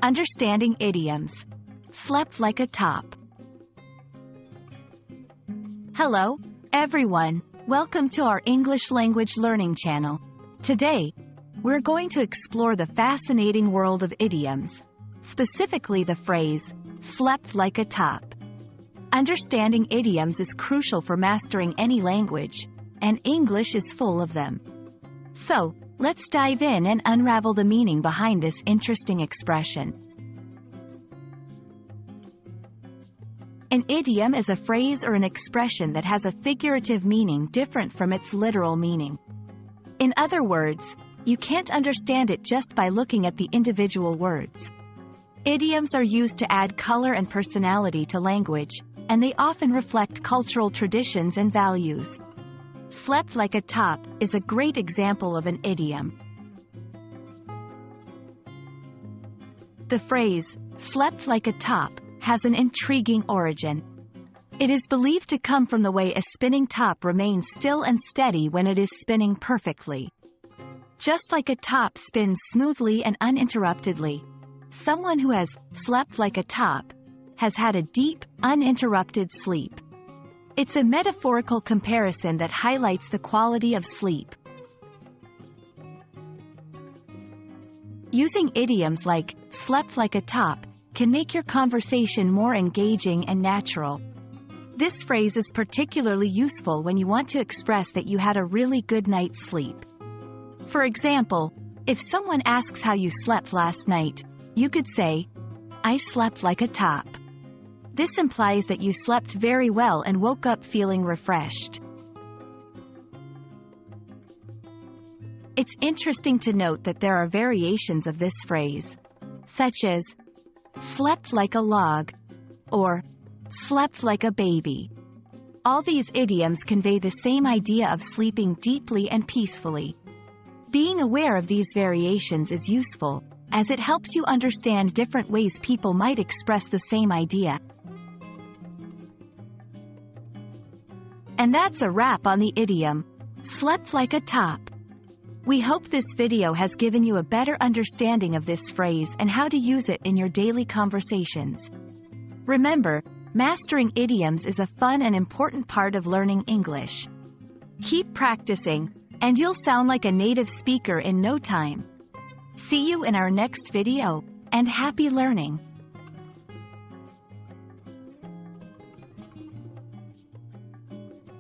Understanding idioms. Slept like a top. Hello, everyone. Welcome to our English language learning channel. Today, we're going to explore the fascinating world of idioms, specifically the phrase, slept like a top. Understanding idioms is crucial for mastering any language, and English is full of them. So, let's dive in and unravel the meaning behind this interesting expression. An idiom is a phrase or an expression that has a figurative meaning different from its literal meaning. In other words, you can't understand it just by looking at the individual words. Idioms are used to add color and personality to language, and they often reflect cultural traditions and values. Slept like a top is a great example of an idiom. The phrase, slept like a top, has an intriguing origin. It is believed to come from the way a spinning top remains still and steady when it is spinning perfectly. Just like a top spins smoothly and uninterruptedly, someone who has slept like a top has had a deep, uninterrupted sleep. It's a metaphorical comparison that highlights the quality of sleep. Using idioms like slept like a top can make your conversation more engaging and natural. This phrase is particularly useful when you want to express that you had a really good night's sleep. For example, if someone asks how you slept last night, you could say, "I slept like a top." This implies that you slept very well and woke up feeling refreshed. It's interesting to note that there are variations of this phrase, such as, slept like a log, or slept like a baby. All these idioms convey the same idea of sleeping deeply and peacefully. Being aware of these variations is useful, as it helps you understand different ways people might express the same idea. And that's a wrap on the idiom, slept like a top. We hope this video has given you a better understanding of this phrase and how to use it in your daily conversations. Remember, mastering idioms is a fun and important part of learning English. Keep practicing, and you'll sound like a native speaker in no time. See you in our next video, and happy learning!